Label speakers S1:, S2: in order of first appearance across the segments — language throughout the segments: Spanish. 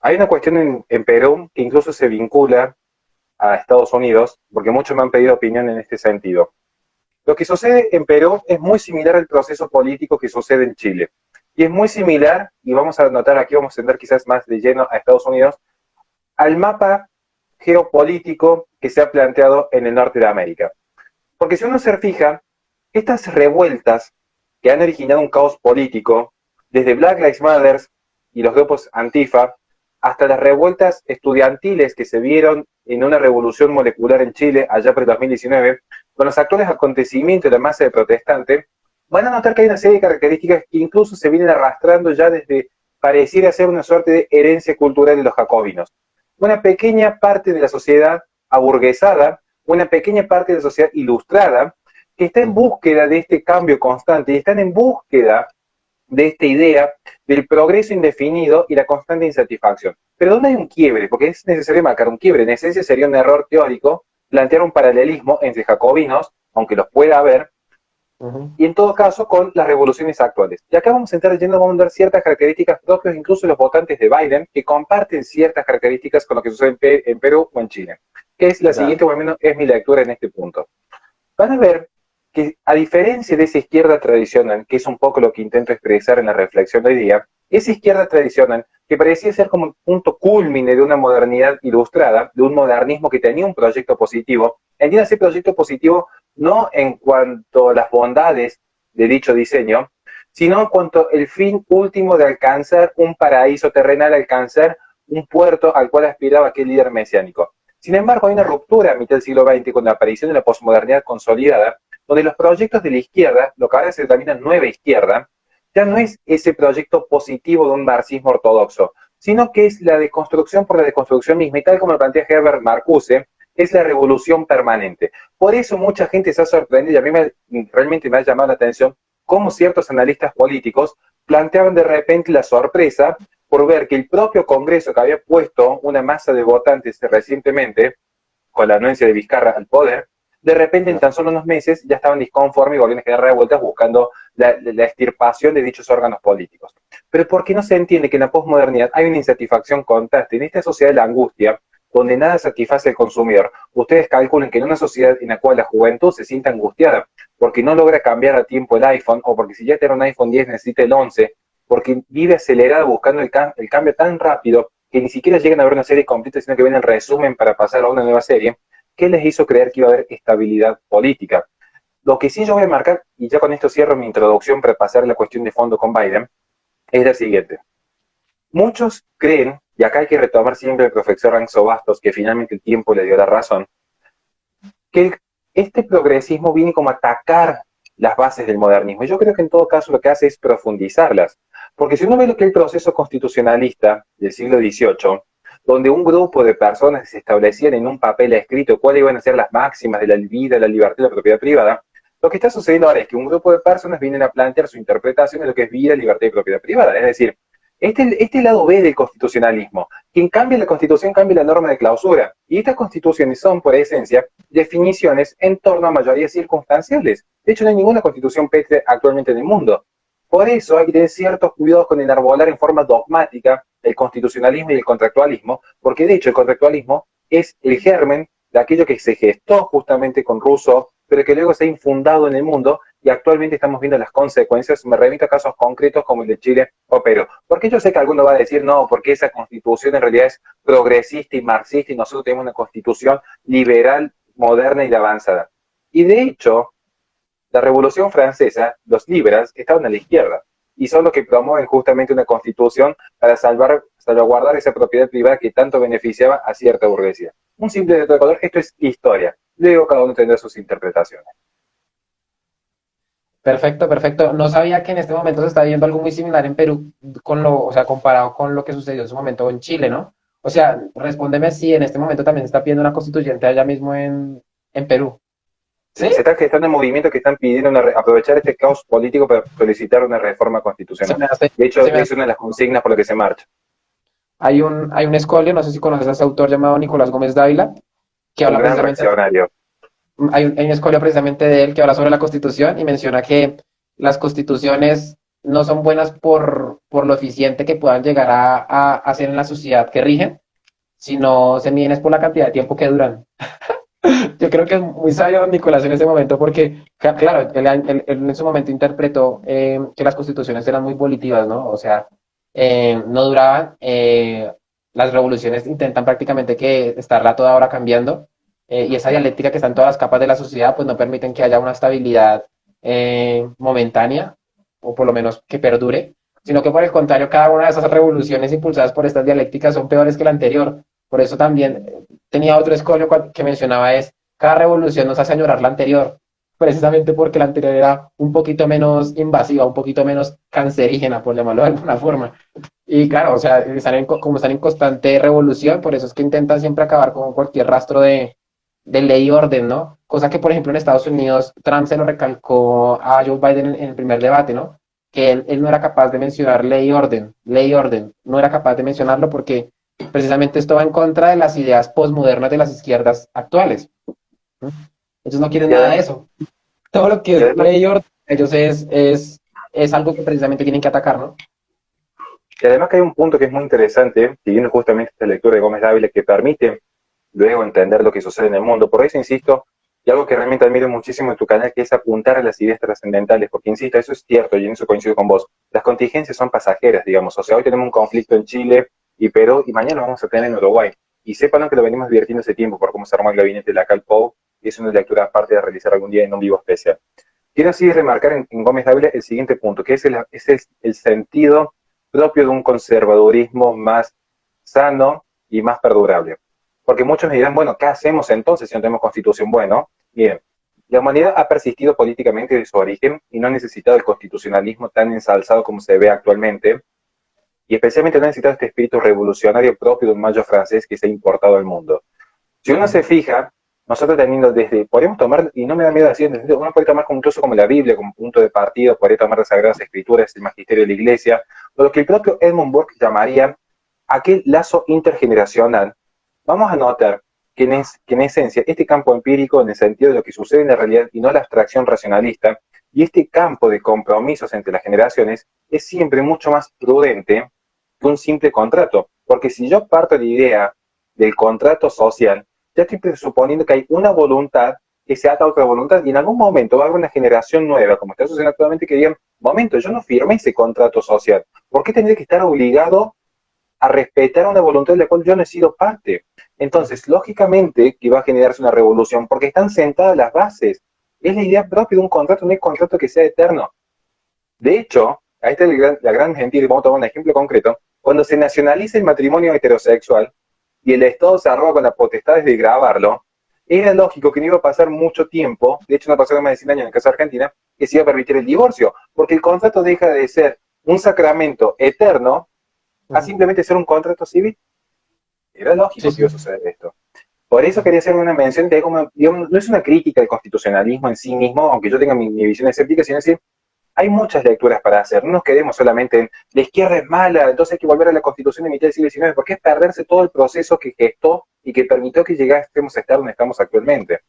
S1: Hay una cuestión en Perú que incluso se vincula a Estados Unidos, porque muchos me han pedido opinión en este sentido. Lo que sucede en Perú es muy similar al proceso político que sucede en Chile. Y es muy similar, y vamos a notar aquí, vamos a entender quizás más de lleno a Estados Unidos, al mapa geopolítico que se ha planteado en el norte de América. Porque si uno se fija, estas revueltas que han originado un caos político, desde Black Lives Matter y los grupos Antifa, hasta las revueltas estudiantiles que se vieron en una revolución molecular en Chile allá por el 2019, con los actuales acontecimientos de la masa de protestantes, van a notar que hay una serie de características que incluso se vienen arrastrando ya desde pareciera ser una suerte de herencia cultural de los jacobinos. Una pequeña parte de la sociedad aburguesada, una pequeña parte de la sociedad ilustrada, que está en búsqueda de este cambio constante y están en búsqueda de esta idea del progreso indefinido y la constante insatisfacción. Pero ¿dónde hay un quiebre? Porque es necesario marcar un quiebre. En esencia sería un error teórico plantear un paralelismo entre jacobinos, aunque los pueda haber,
S2: Ujú.
S1: y en todo caso con las revoluciones actuales. Y acá vamos a entrar yendo, vamos a ver ciertas características propias incluso de los votantes de Biden, que comparten ciertas características con lo que sucede en Perú o en Chile, que es la
S2: Ya.
S1: siguiente, o al menos es mi lectura en este punto. Van a ver que a diferencia de esa izquierda tradicional, que es un poco lo que intento expresar en la reflexión de hoy día, esa izquierda tradicional, que parecía ser como un punto culmine de una modernidad ilustrada, de un modernismo que tenía un proyecto positivo, entiende ese proyecto positivo no en cuanto a las bondades de dicho diseño, sino en cuanto al fin último de alcanzar un paraíso terrenal, alcanzar un puerto al cual aspiraba aquel líder mesiánico. Sin embargo, hay una ruptura a mitad del siglo XX con la aparición de la posmodernidad consolidada, donde los proyectos de la izquierda, lo que ahora se denomina nueva izquierda, ya no es ese proyecto positivo de un marxismo ortodoxo, sino que es la deconstrucción por la deconstrucción misma, y tal como lo plantea Herbert Marcuse, es la revolución permanente. Por eso mucha gente se ha sorprendido, y a mí realmente me ha llamado la atención, cómo ciertos analistas políticos planteaban de repente la sorpresa por ver que el propio Congreso, que había puesto una masa de votantes recientemente, con la anuencia de Vizcarra al poder, de repente en tan solo unos meses ya estaban disconformes y volvían a generar revueltas buscando la extirpación de dichos órganos políticos. Pero ¿por qué no se entiende que en la posmodernidad hay una insatisfacción constante? En esta sociedad de la angustia, donde nada satisface al consumidor, ustedes calculen que en una sociedad en la cual la juventud se sienta angustiada porque no logra cambiar a tiempo el iPhone, o porque si ya tiene un iPhone 10 necesita el 11, porque vive acelerada buscando el cambio tan rápido que ni siquiera llegan a ver una serie completa, sino que ven el resumen para pasar a una nueva serie, ¿qué les hizo creer que iba a haber estabilidad política? Lo que sí yo voy a marcar, y ya con esto cierro mi introducción para pasar a la cuestión de fondo con Biden, es la siguiente. Muchos creen, y acá hay que retomar siempre el profesor Ranzo Bastos, que finalmente el tiempo le dio la razón, que este progresismo viene como a atacar las bases del modernismo. Yo creo que en todo caso lo que hace es profundizarlas. Porque si uno ve lo que es el proceso constitucionalista del siglo XVIII, donde un grupo de personas se establecían en un papel escrito cuáles iban a ser las máximas de la vida, la libertad y la propiedad privada, lo que está sucediendo ahora es que un grupo de personas vienen a plantear su interpretación de lo que es vida, libertad y propiedad privada. Es decir, este lado B del constitucionalismo, quien cambia la constitución cambia la norma de clausura. Y estas constituciones son, por esencia, definiciones en torno a mayorías circunstanciales. De hecho, no hay ninguna constitución pétrea actualmente en el mundo. Por eso hay que tener ciertos cuidados con enarbolar en forma dogmática el constitucionalismo y el contractualismo, porque de hecho el contractualismo es el germen de aquello que se gestó justamente con Rousseau, pero que luego se ha infundado en el mundo y actualmente estamos viendo las consecuencias. Me remito a casos concretos como el de Chile o Perú. Porque yo sé que alguno va a decir, no, porque esa constitución en realidad es progresista y marxista y nosotros tenemos una constitución liberal, moderna y de avanzada. Y de hecho, la Revolución Francesa, los liberales estaban a la izquierda y son los que promueven justamente una constitución para salvaguardar esa propiedad privada que tanto beneficiaba a cierta burguesía. Un simple dato de color, esto es historia. Luego cada uno tendrá sus interpretaciones.
S2: Perfecto, perfecto. No sabía que en este momento se está viendo algo muy similar en Perú, o sea, comparado con lo que sucedió en su momento en Chile, ¿no? O sea, respóndeme si en este momento también se está pidiendo una constituyente allá mismo en Perú.
S1: Sí,
S2: ¿Sí?
S1: se está gestando movimientos que están pidiendo aprovechar este caos político para solicitar una reforma
S2: Se
S1: constitucional.
S2: me hace,
S1: De hecho,
S2: se me
S1: es
S2: hace-
S1: una de las consignas por las que se marcha.
S2: hay un escolio, no sé si conoces a ese autor llamado Nicolás Gómez Dávila, que
S1: Un
S2: habla
S1: gran
S2: precisamente,
S1: reaccionario.
S2: hay un escolio precisamente de él que habla sobre la Constitución y menciona que las constituciones no son buenas por lo eficiente que puedan llegar a hacer en la sociedad que rigen, sino se miden es por la cantidad de tiempo que duran. Yo creo que es muy sabio Nicolás en ese momento porque, claro, él en ese momento interpretó que las constituciones eran muy volitivas, ¿no? O sea, no duraban, las revoluciones intentan prácticamente que estarla toda hora cambiando, y esa dialéctica que está en todas las capas de la sociedad, pues no permiten que haya una estabilidad momentánea, o por lo menos que perdure, sino que por el contrario, cada una de esas revoluciones impulsadas por estas dialécticas son peores que la anterior. Por eso también tenía otro escollo que mencionaba es, cada revolución nos hace añorar la anterior, precisamente porque la anterior era un poquito menos invasiva, un poquito menos cancerígena, por llamarlo de alguna forma. Y claro, o sea, como están en constante revolución, por eso es que intentan siempre acabar con cualquier rastro de ley y orden, ¿no? Cosa que, por ejemplo, en Estados Unidos, Trump se lo recalcó a Joe Biden en el primer debate, ¿no? Que él no era capaz de mencionar ley y orden, no era capaz de mencionarlo porque precisamente esto va en contra de las ideas posmodernas de las izquierdas actuales. ¿No? Ellos no quieren
S1: Y
S2: nada de
S1: además,
S2: eso. Todo lo que
S1: y
S2: es
S1: además,
S2: ley y orden, ellos es algo que precisamente tienen que atacar, ¿no?
S1: y además que hay un punto que es muy interesante, siguiendo justamente esta lectura de Gómez Dávila, que permite luego entender lo que sucede en el mundo. Por eso insisto, y algo que realmente admiro muchísimo en tu canal, que es apuntar a las ideas trascendentales, porque insisto, eso es cierto y en eso coincido con vos. Las contingencias son pasajeras, digamos. O sea, hoy tenemos un conflicto en Chile y Perú y mañana lo vamos a tener en Uruguay. Y sepan que lo venimos divirtiendo hace tiempo por cómo se armó el gabinete de la Calpou, y es una lectura aparte de realizar algún día en un vivo especial. Quiero así remarcar en Gómez Dávila el siguiente punto, que es el sentido propio de un conservadurismo más sano y más perdurable. Porque muchos me dirán, bueno, ¿qué hacemos entonces si no tenemos constitución? Bueno, miren, la humanidad ha persistido políticamente desde su origen y no ha necesitado el constitucionalismo tan ensalzado como se ve actualmente, y especialmente no ha necesitado este espíritu revolucionario propio de un mayo francés que se ha importado al mundo. Si uno se fija, nosotros teniendo desde, podemos tomar, y no me da miedo decir, uno puede tomar incluso como la Biblia, como punto de partida, podría tomar las Sagradas Escrituras, el magisterio de la Iglesia, o lo que el propio Edmund Burke llamaría aquel lazo intergeneracional. Vamos a notar que en esencia este campo empírico, en el sentido de lo que sucede en la realidad y no la abstracción racionalista, y este campo de compromisos entre las generaciones es siempre mucho más prudente que un simple contrato. Porque si yo parto de la idea del contrato social, ya estoy presuponiendo que hay una voluntad que se ata a otra voluntad y en algún momento va a haber una generación nueva, como está sucediendo actualmente, que digan, momento, yo no firmé ese contrato social, ¿por qué tendría que estar obligado a respetar una voluntad de la cual yo no he sido parte? Entonces, lógicamente que va a generarse una revolución porque están sentadas las bases. Es la idea propia de un contrato, no es contrato que sea eterno. De hecho, ahí está la gran mentira, y vamos a tomar un ejemplo concreto, cuando se nacionaliza el matrimonio heterosexual y el Estado se arroga con la potestad de grabarlo, era lógico que no iba a pasar mucho tiempo, de hecho no pasaron más de 100 años en el caso de Argentina, que se iba a permitir el divorcio, porque el contrato deja de ser un sacramento eterno a simplemente ser un contrato civil. Era
S2: Sí,
S1: lógico que
S2: sí.
S1: iba a suceder esto. Por eso quería hacer una mención de cómo, digamos, no es una crítica al constitucionalismo en sí mismo, aunque yo tenga mi visión escéptica, sino decir, hay muchas lecturas para hacer. No nos quedemos solamente en la izquierda es mala, entonces hay que volver a la Constitución de mitad del siglo XIX, porque es perderse todo el proceso que gestó y que permitió que llegásemos a estar donde estamos actualmente.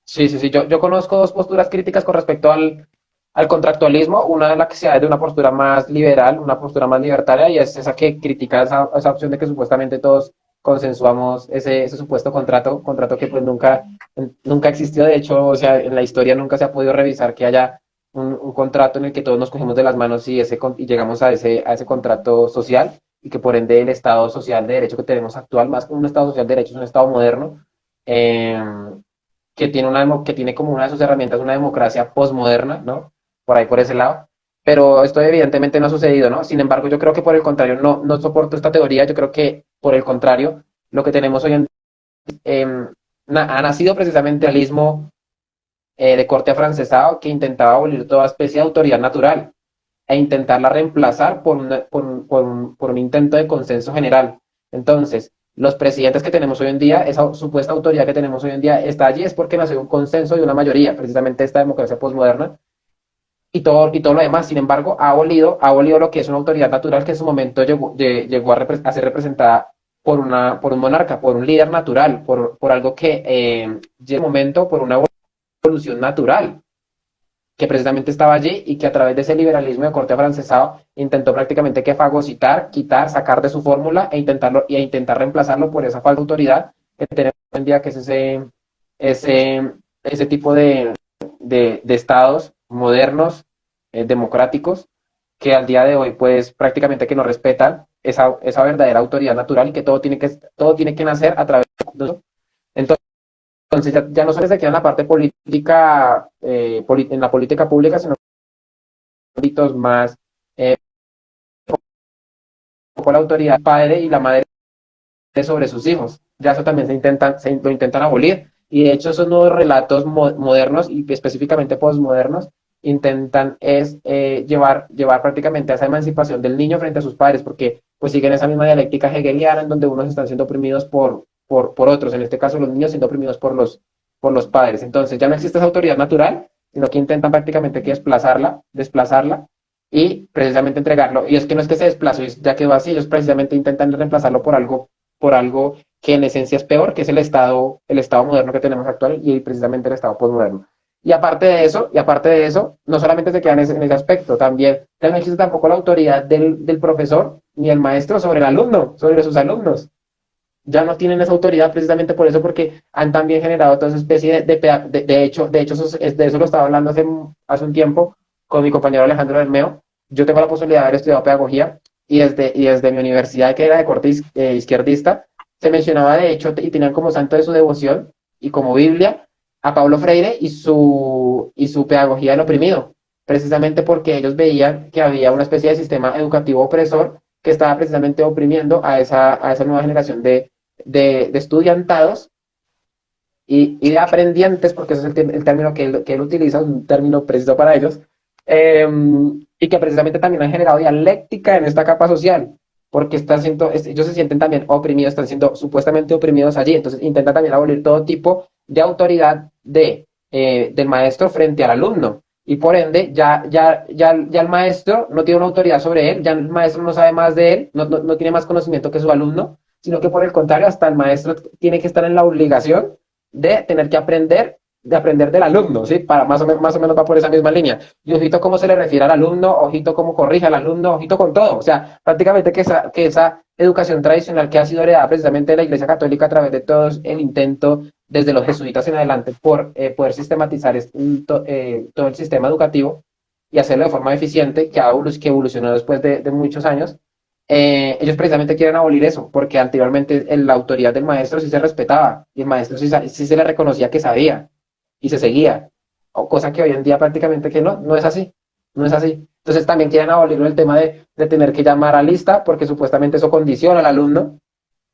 S2: Sí, sí, sí. Yo conozco dos posturas críticas con respecto al contractualismo. Una de la que se da de una postura más liberal, una postura más libertaria, y es esa que critica esa opción de que supuestamente todos consensuamos ese supuesto contrato que pues nunca existió. De hecho, o sea, en la historia nunca se ha podido revisar que haya un contrato en el que todos nos cogemos de las manos y llegamos a ese contrato social, y que por ende el Estado social de derecho que tenemos actual, más que un Estado social de derecho, es un Estado moderno. Eh, que tiene como una de sus herramientas una democracia posmoderna, ¿no? Por ahí, por ese lado. Pero esto evidentemente no ha sucedido, ¿no? Sin embargo, yo creo que por el contrario, no soporto esta teoría. Yo creo que por el contrario, lo que tenemos hoy en día ha nacido precisamente el realismo de corte afrancesado que intentaba abolir toda especie de autoridad natural e intentarla reemplazar por un intento de consenso general. Entonces, los presidentes que tenemos hoy en día, esa supuesta autoridad que tenemos hoy en día, está allí es porque nació un consenso de una mayoría, precisamente esta democracia posmoderna, y todo lo demás. Sin embargo, ha abolido lo que es una autoridad natural que en su momento llegó a ser representada por un monarca, por un líder natural, por algo que llega un momento, por una evolución natural. que precisamente estaba allí y que a través de ese liberalismo de corte afrancesado intentó prácticamente que fagocitar, quitar, sacar de su fórmula e intentar reemplazarlo por esa falsa autoridad que tenemos hoy en día, que es ese, ese tipo de estados modernos, democráticos, que al día de hoy pues prácticamente que no respetan esa verdadera autoridad natural y que todo tiene que nacer a través de eso. Entonces ya no solo se queda en la parte política, en la política pública, sino en ámbitos más con la autoridad del padre y la madre sobre sus hijos. Ya eso también lo intentan abolir. Y de hecho esos nuevos relatos modernos y específicamente postmodernos intentan llevar prácticamente a esa emancipación del niño frente a sus padres, porque pues siguen esa misma dialéctica hegeliana en donde unos están siendo oprimidos por otros, en este caso los niños siendo oprimidos por los padres. Entonces ya no existe esa autoridad natural, sino que intentan prácticamente que desplazarla y precisamente entregarlo. Y es que no es que se desplazó y ya quedó así, ellos precisamente intentan reemplazarlo por algo que en esencia es peor, que es el estado moderno que tenemos actual y precisamente el estado postmoderno. Y aparte de eso, no solamente se quedan en ese aspecto, también no existe tampoco la autoridad del profesor ni el maestro sobre el alumno, sobre sus alumnos. Ya no tienen esa autoridad precisamente por eso, porque han también generado toda esa especie de hecho de eso lo estaba hablando hace un tiempo con mi compañero Alejandro Bermeo. Yo tengo la posibilidad de haber estudiado pedagogía y desde mi universidad, que era de corte izquierdista, se mencionaba de hecho y tenían como santo de su devoción y como Biblia a Paulo Freire y su pedagogía del oprimido, precisamente porque ellos veían que había una especie de sistema educativo opresor que estaba precisamente oprimiendo a esa nueva generación de estudiantados y de aprendientes, porque ese es el término que él utiliza, un término preciso para ellos, eh, y que precisamente también han generado dialéctica en esta capa social, porque ellos se sienten también oprimidos, están siendo supuestamente oprimidos allí, entonces intentan también abolir todo tipo de autoridad del maestro frente al alumno. Y por ende, ya el maestro no tiene una autoridad sobre él, ya el maestro no sabe más de él, no tiene más conocimiento que su alumno, sino que por el contrario, hasta el maestro tiene que estar en la obligación de tener que aprender del alumno, ¿sí? Para más o menos va por esa misma línea. Y ojito cómo se le refiere al alumno, ojito cómo corrige al alumno, ojito con todo. O sea, prácticamente que esa educación tradicional que ha sido heredada precisamente de la Iglesia Católica a través de todo el intento desde los jesuitas en adelante por poder sistematizar todo el sistema educativo y hacerlo de forma eficiente, que evolucionó después de muchos años, ellos precisamente quieren abolir eso, porque anteriormente la autoridad del maestro sí se respetaba y el maestro sí se le reconocía que sabía y se seguía, o cosa que hoy en día prácticamente que no es así, no es así. Entonces también quieren abolirlo el tema de tener que llamar a lista, porque supuestamente eso condiciona al alumno.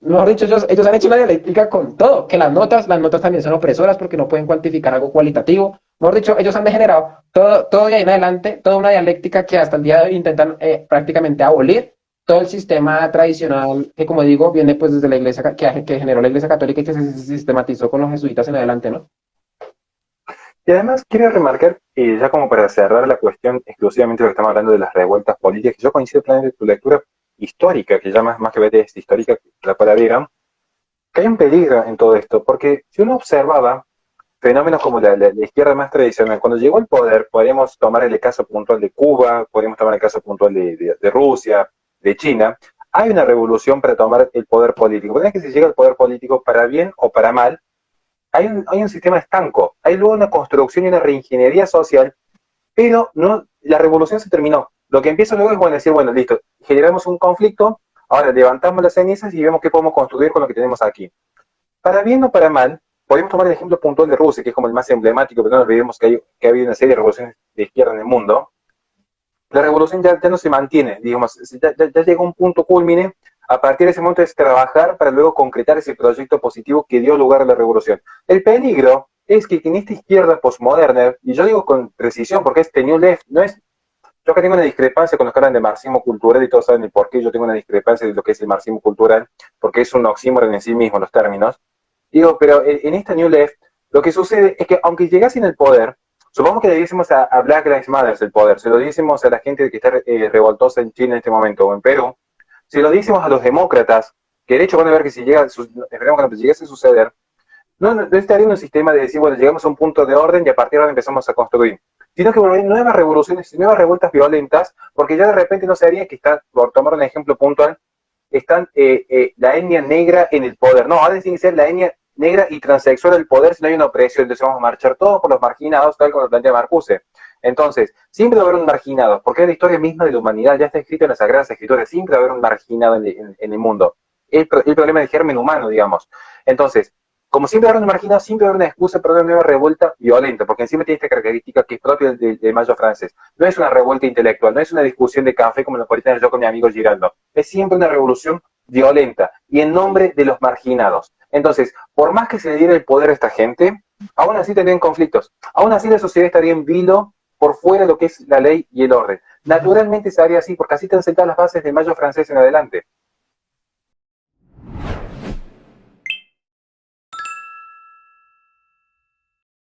S2: Mejor dicho, ellos han hecho una dialéctica con todo, que las notas también son opresoras porque no pueden cuantificar algo cualitativo. Mejor dicho, ellos han degenerado todo de ahí en adelante, toda una dialéctica que hasta el día de hoy intentan prácticamente abolir todo el sistema tradicional que, como digo, viene pues desde la iglesia que generó la iglesia católica y que se sistematizó con los jesuitas en adelante, ¿no?
S1: Y además quiero remarcar, ya como para cerrar la cuestión exclusivamente de lo que estamos hablando de las revueltas políticas, que yo coincido plenamente con tu lectura histórica, que ya más que ver es histórica, la cual adhieran, que hay un peligro en todo esto, porque si uno observaba fenómenos como la izquierda más tradicional, cuando llegó al poder, podríamos tomar el caso puntual de Cuba, podríamos tomar el caso puntual de Rusia, de China, hay una revolución para tomar el poder político. Puede que se llega al poder político para bien o para mal, hay un sistema estanco, hay luego una construcción y una reingeniería social, pero no, la revolución se terminó. Lo que empieza luego es bueno, decir, bueno, listo, generamos un conflicto, ahora levantamos las cenizas y vemos qué podemos construir con lo que tenemos aquí. Para bien o para mal, podemos tomar el ejemplo puntual de Rusia, que es como el más emblemático, pero no nos olvidemos que ha habido una serie de revoluciones de izquierda en el mundo. La revolución ya no se mantiene, digamos, ya llegó a un punto culmine. A partir de ese momento es trabajar para luego concretar ese proyecto positivo que dio lugar a la revolución. El peligro es que en esta izquierda postmoderna, y yo digo con precisión porque este New Left, no es, yo que tengo una discrepancia con los que hablan de marxismo cultural y todos saben el por qué yo tengo una discrepancia de lo que es el marxismo cultural, porque es un oxímoron en sí mismo los términos. Digo, pero en esta New Left, lo que sucede es que aunque llegasen al poder, supongamos que le diésemos a Black Lives Matter el poder, se lo diésemos a la gente que está revoltosa en China en este momento o en Perú, si lo diésemos a los demócratas, que de hecho van a ver que si llega, esperemos que no llegase a suceder, no estaría en un sistema de decir, bueno, llegamos a un punto de orden y a partir de ahora empezamos a construir. sino que volverían nuevas revoluciones y nuevas revueltas violentas, porque ya de repente no sería que está, por tomar un ejemplo puntual, están la etnia negra en el poder. No, ahora tiene que ser la etnia negra y transexual del poder si no hay una opresión. Entonces vamos a marchar todos por los marginados, tal como lo plantea Marcuse. Entonces, siempre va a haber un marginado, porque es la historia misma de la humanidad, ya está escrito en las Sagradas Escrituras, siempre va a haber un marginado en el mundo. El problema del germen humano, digamos. Entonces, como siempre va a haber un marginado, siempre va a haber una excusa para una nueva revuelta violenta, porque encima tiene esta característica que es propia del Mayo francés. No es una revuelta intelectual, no es una discusión de café como lo podría tener yo con mi amigo Giraldo. Es siempre una revolución violenta y en nombre de los marginados. Entonces, por más que se le diera el poder a esta gente, aún así tendrían conflictos. Aún así la sociedad estaría en vilo por fuera de lo que es la ley y el orden. Naturalmente se haría así, porque así están sentadas las bases del Mayo francés en adelante.